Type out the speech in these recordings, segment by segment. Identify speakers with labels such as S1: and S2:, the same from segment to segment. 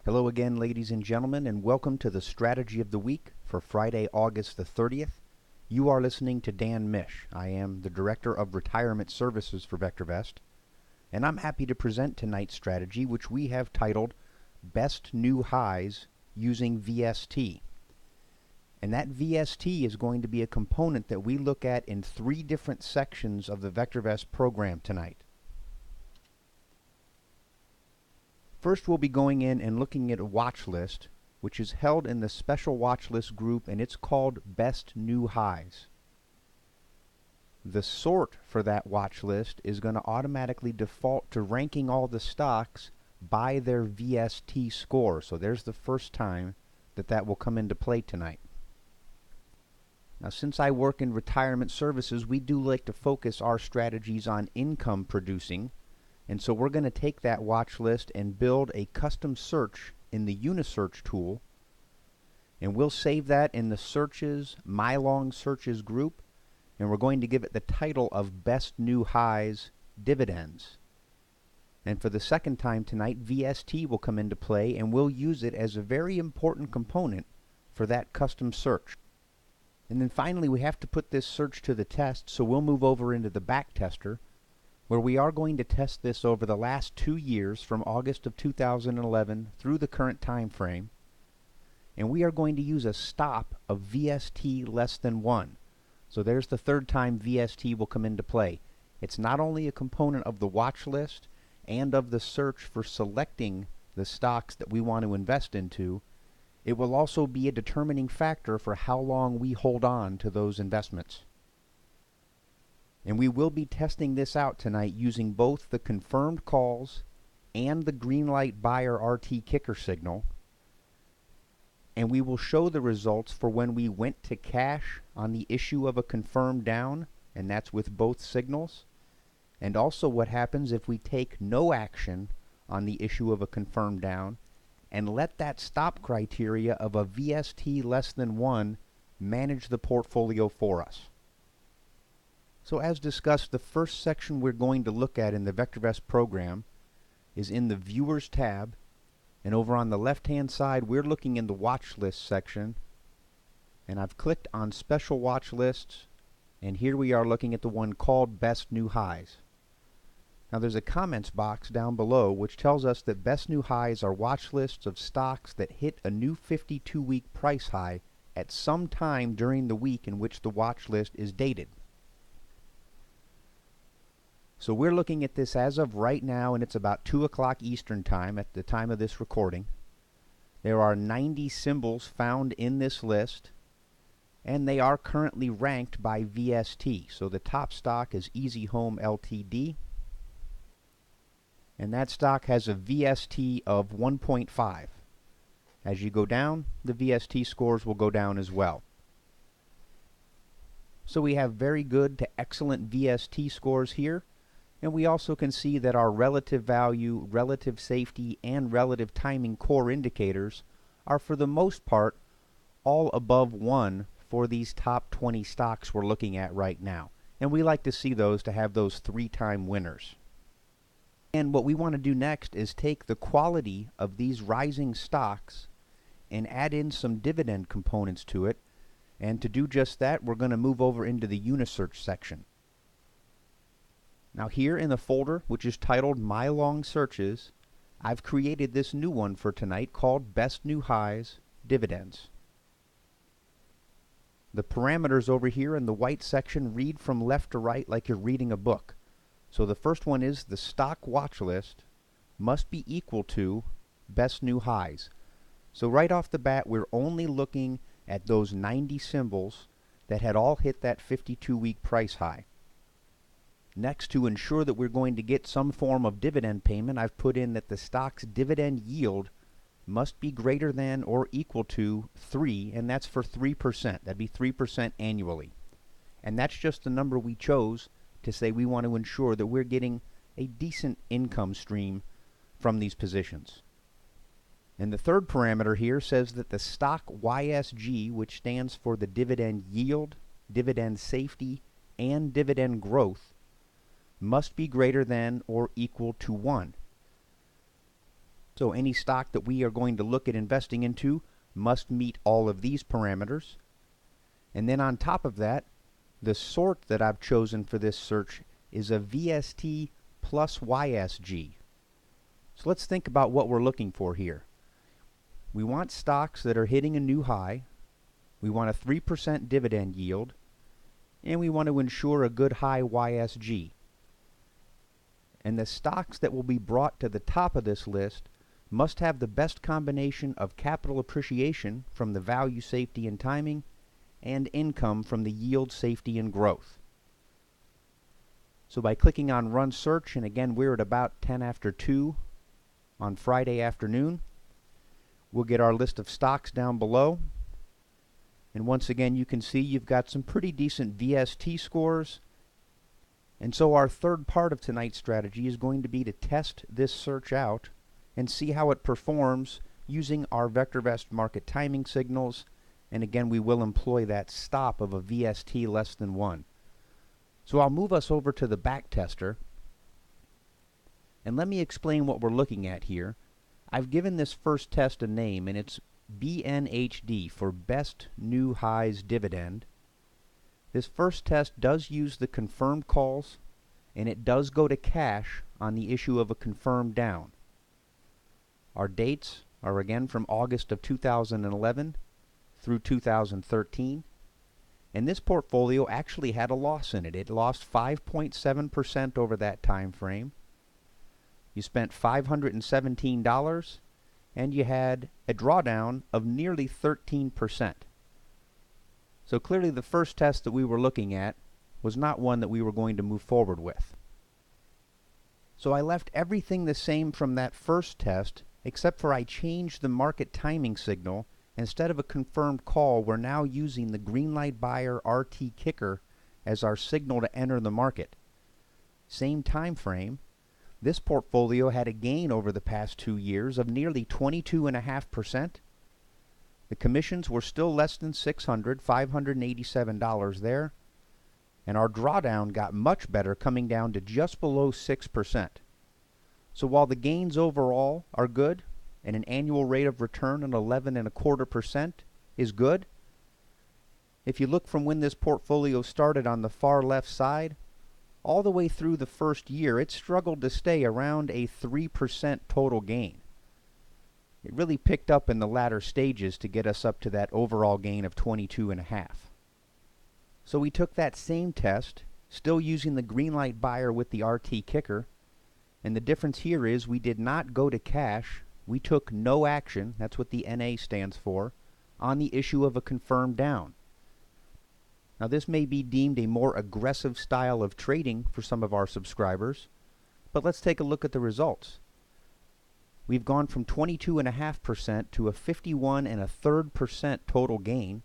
S1: Hello again, ladies and gentlemen, and welcome to the Strategy of the Week for Friday, August the 30th. You are listening to Dan Misch. I am the Director of Retirement Services for VectorVest, and I'm happy to present tonight's strategy, which we have titled Best New Highs Using VST. And that VST is going to be a component that we look at in 3 different sections of the VectorVest program tonight. First, we'll be going in and looking at a watch list, which is held in the special watch list group, and it's called Best New Highs. The sort for that watch list is going to automatically default to ranking all the stocks by their VST score. So there's the first time that will come into play tonight. Now, since I work in retirement services, we do like to focus our strategies on income producing. And so we're going to take that watch list and build a custom search in the UniSearch tool. And we'll save that in the searches, My Long Searches group. And we're going to give it the title of Best New Highs Dividends. And for the second time tonight, VST will come into play, and we'll use it as a very important component for that custom search. And then finally, we have to put this search to the test, so we'll move over into the BackTester, where we are going to test this over the last 2 years from August of 2011 through the current time frame. And we are going to use a stop of VST less than 1. So there's the third time VST will come into play. It's not only a component of the watch list and of the search for selecting the stocks that we want to invest into, it will also be a determining factor for how long we hold on to those investments. And we will be testing this out tonight using both the confirmed calls and the green light buyer RT kicker signal. And we will show the results for when we went to cash on the issue of a confirmed down, and that's with both signals. And also what happens if we take no action on the issue of a confirmed down and let that stop criteria of a VST less than 1 manage the portfolio for us. So as discussed, the first section we're going to look at in the VectorVest program is in the Viewers tab, and over on the left-hand side we're looking in the Watch List section, and I've clicked on Special Watch Lists, and here we are looking at the one called Best New Highs. Now there's a comments box down below which tells us that Best New Highs are watch lists of stocks that hit a new 52-week price high at some time during the week in which the watch list is dated. So we're looking at this as of right now, and it's about 2 o'clock Eastern Time at the time of this recording. There are 90 symbols found in this list, and they are currently ranked by VST. So the top stock is Easy Home Ltd, and that stock has a VST of 1.5. As you go down, the VST scores will go down as well. So we have very good to excellent VST scores here. And we also can see that our relative value, relative safety, and relative timing core indicators are for the most part all above 1 for these top 20 stocks we're looking at right now. And we like to see those to have those 3-time winners. And what we want to do next is take the quality of these rising stocks and add in some dividend components to it. And to do just that, we're going to move over into the UniSearch section. Now here in the folder, which is titled My Long Searches, I've created this new one for tonight called Best New Highs Dividends. The parameters over here in the white section read from left to right like you're reading a book. So the first one is the stock watch list must be equal to Best New Highs. So right off the bat, we're only looking at those 90 symbols that had all hit that 52-week price high. Next, to ensure that we're going to get some form of dividend payment, I've put in that the stock's dividend yield must be greater than or equal to 3, and that's for 3%. That'd be 3% annually. And that's just the number we chose to say we want to ensure that we're getting a decent income stream from these positions. And the third parameter here says that the stock YSG, which stands for the dividend yield, dividend safety, and dividend growth, must be greater than or equal to 1. So any stock that we are going to look at investing into must meet all of these parameters. And then on top of that, the sort that I've chosen for this search is a vst+ysg. So let's think about what we're looking for here. We want stocks that are hitting a new high, we want a 3% dividend yield, and we want to ensure a good high YSG. And the stocks that will be brought to the top of this list must have the best combination of capital appreciation from the value, safety, and timing, and income from the yield, safety, and growth. So by clicking on Run Search, and again we're at about 10 after 2 on Friday afternoon, we'll get our list of stocks down below. And once again, you can see you've got some pretty decent VST scores. And so our third part of tonight's strategy is going to be to test this search out and see how it performs using our VectorVest market timing signals. And again, we will employ that stop of a VST less than 1. So I'll move us over to the BackTester. And let me explain what we're looking at here. I've given this first test a name, and it's BNHD for Best New Highs Dividend. This first test does use the confirmed calls, and it does go to cash on the issue of a confirmed down. Our dates are again from August of 2011 through 2013. And this portfolio actually had a loss in it. It lost 5.7% over that time frame. You spent $517, and you had a drawdown of nearly 13%. So clearly the first test that we were looking at was not one that we were going to move forward with. So I left everything the same from that first test, except for I changed the market timing signal. Instead of a confirmed call, we're now using the green light buyer RT kicker as our signal to enter the market. Same time frame. This portfolio had a gain over the past 2 years of nearly 22.5%. The commissions were still less than $587 there. And our drawdown got much better, coming down to just below 6%. So while the gains overall are good, and an annual rate of return of 11.25% is good, if you look from when this portfolio started on the far left side, all the way through the first year, it struggled to stay around a 3% total gain. It really picked up in the latter stages to get us up to that overall gain of 22.5. So we took that same test, still using the green light buyer with the RT kicker, and the difference here is we did not go to cash. We took no action, that's what the NA stands for, on the issue of a confirmed down. Now this may be deemed a more aggressive style of trading for some of our subscribers, but let's take a look at the results. We've gone from 22.5% to a 51.33% total gain.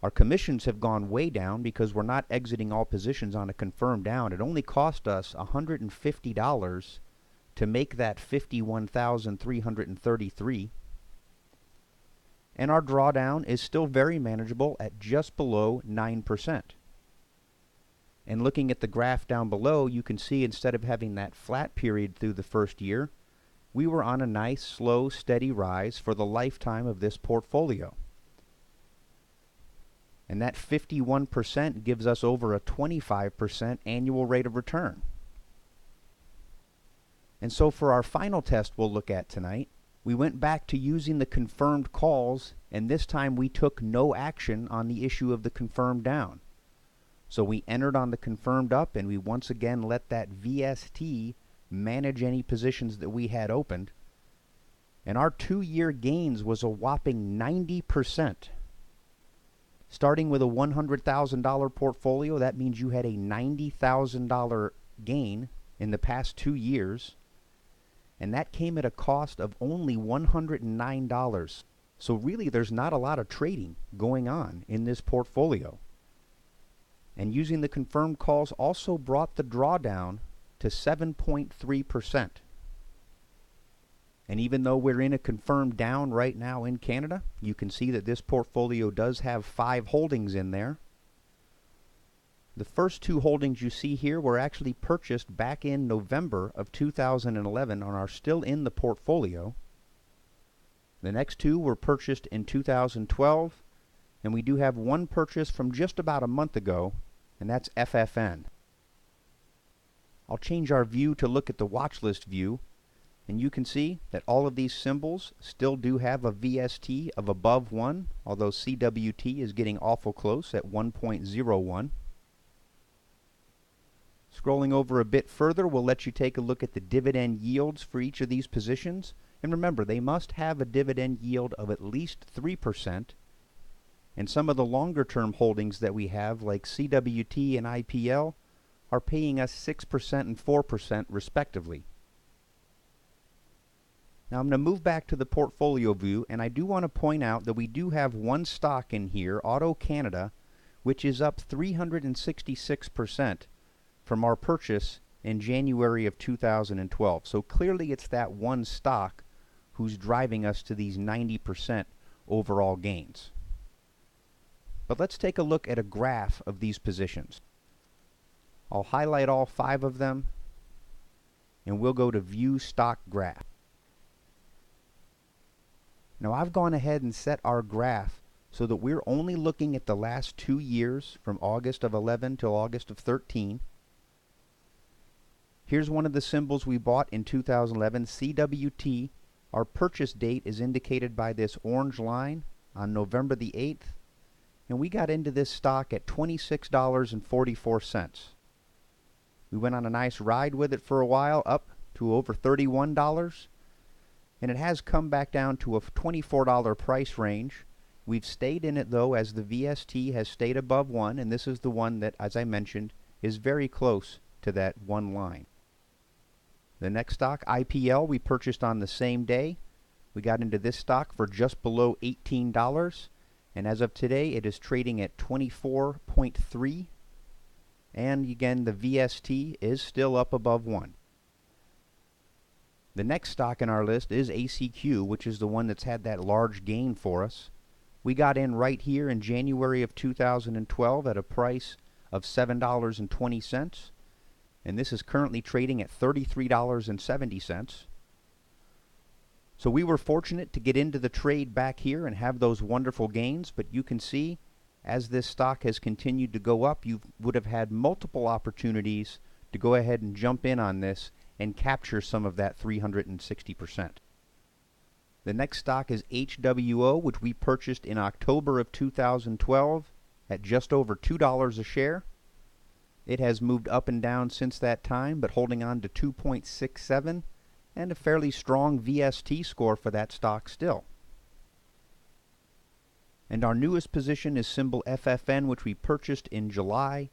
S1: Our commissions have gone way down because we're not exiting all positions on a confirmed down. It only cost us $150 to make that 51,333. And our drawdown is still very manageable at just below 9%. And looking at the graph down below, you can see instead of having that flat period through the first year, we were on a nice, slow, steady rise for the lifetime of this portfolio. And that 51% gives us over a 25% annual rate of return. And so for our final test we'll look at tonight, we went back to using the confirmed calls, and this time we took no action on the issue of the confirmed down. So we entered on the confirmed up, and we once again let that VST manage any positions that we had opened. And our 2-year gains was a whopping 90%. Starting with a $100,000 portfolio, that means you had a $90,000 gain in the past 2 years. And that came at a cost of only $109. So really there's not a lot of trading going on in this portfolio. And using the confirmed calls also brought the drawdown to 7.3%. And even though we're in a confirmed down right now in Canada, you can see that this portfolio does have 5 holdings in there. The first two holdings you see here were actually purchased back in November of 2011 and are still in the portfolio. The next two were purchased in 2012, and we do have one purchase from just about a month ago, and that's FFN. I'll change our view to look at the watch list view, and you can see that all of these symbols still do have a VST of above 1, although CWT is getting awful close at 1.01. Scrolling over a bit further, we'll let you take a look at the dividend yields for each of these positions. And remember, they must have a dividend yield of at least 3%. And some of the longer-term holdings that we have, like CWT and IPL, are paying us 6% and 4% respectively. Now I'm going to move back to the portfolio view, and I do want to point out that we do have one stock in here, Auto Canada, which is up 366% from our purchase in January of 2012. So clearly it's that one stock who's driving us to these 90% overall gains. But let's take a look at a graph of these positions. I'll highlight all 5 of them, and we'll go to View Stock Graph. Now I've gone ahead and set our graph so that we're only looking at the last 2 years, from August of 11 till August of 13. Here's one of the symbols we bought in 2011, CWT. Our purchase date is indicated by this orange line on November the 8th, and we got into this stock at $26.44. We went on a nice ride with it for a while, up to over $31, and it has come back down to a $24 price range. We've stayed in it though, as the VST has stayed above 1, and this is the one that, as I mentioned, is very close to that one line. The next stock, IPL, we purchased on the same day. We got into this stock for just below $18, and as of today it is trading at 24.3, and again the VST is still up above 1. The next stock in our list is ACQ, which is the one that's had that large gain for us. We got in right here in January of 2012 at a price of $7.20. And this is currently trading at $33.70. So we were fortunate to get into the trade back here and have those wonderful gains, but you can see as this stock has continued to go up, you would have had multiple opportunities to go ahead and jump in on this and capture some of that 360%. The next stock is HWO, which we purchased in October of 2012 at just over $2 a share. It has moved up and down since that time, but holding on to 2.67 and a fairly strong VST score for that stock still. And our newest position is symbol FFN, which we purchased in July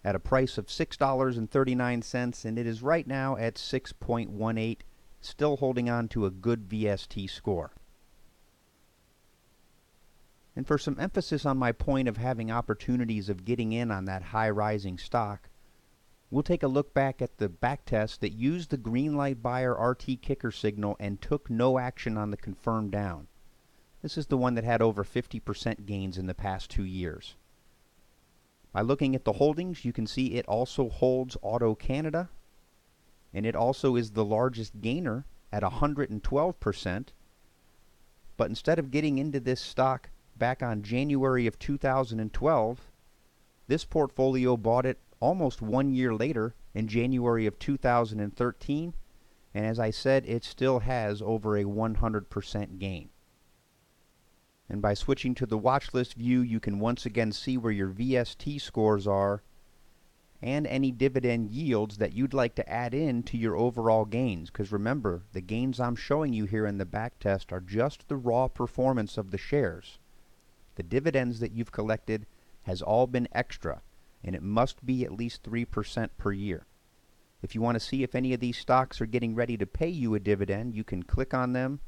S1: at a price of $6.39, and it is right now at 6.18, still holding on to a good VST score. And for some emphasis on my point of having opportunities of getting in on that high rising stock, we'll take a look back at the backtest that used the green light buyer RT kicker signal and took no action on the confirmed down. This is the one that had over 50% gains in the past 2 years. By looking at the holdings, you can see it also holds Auto Canada, and it also is the largest gainer at 112%. But instead of getting into this stock back on January of 2012, this portfolio bought it almost 1 year later in January of 2013, and as I said, it still has over a 100% gain. And by switching to the watch list view, you can once again see where your VST scores are and any dividend yields that you'd like to add in to your overall gains. Because remember, the gains I'm showing you here in the backtest are just the raw performance of the shares. The dividends that you've collected has all been extra, and it must be at least 3% per year. If you want to see if any of these stocks are getting ready to pay you a dividend, you can click on them,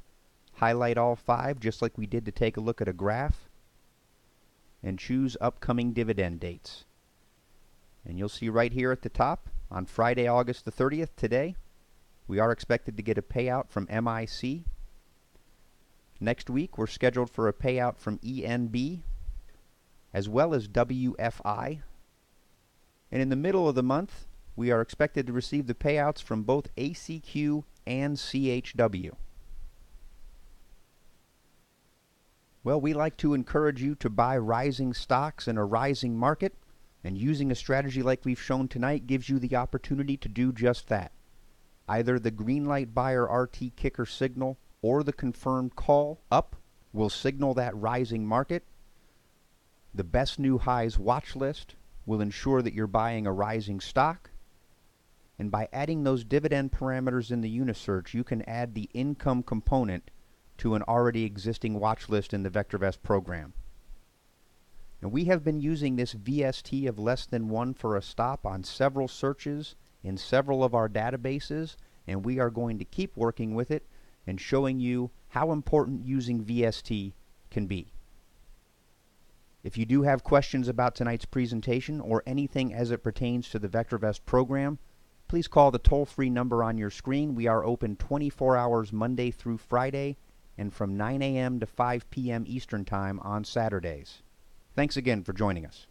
S1: highlight all 5 just like we did to take a look at a graph, and choose upcoming dividend dates. And you'll see right here at the top, on Friday, August the 30th, today, we are expected to get a payout from MIC. Next week, we're scheduled for a payout from ENB, as well as WFI. And in the middle of the month, we are expected to receive the payouts from both ACQ and CHW. Well, we like to encourage you to buy rising stocks in a rising market, and using a strategy like we've shown tonight gives you the opportunity to do just that. Either the greenlight buyer RT kicker signal or the confirmed call up will signal that rising market. The best new highs watch list will ensure that you're buying a rising stock. And by adding those dividend parameters in the UniSearch, you can add the income component to an already existing watch list in the VectorVest program. And we have been using this VST of less than 1 for a stop on several searches in several of our databases, and we are going to keep working with it and showing you how important using VST can be. If you do have questions about tonight's presentation or anything as it pertains to the VectorVest program, please call the toll-free number on your screen. We are open 24 hours Monday through Friday and from 9 a.m. to 5 p.m. Eastern Time on Saturdays. Thanks again for joining us.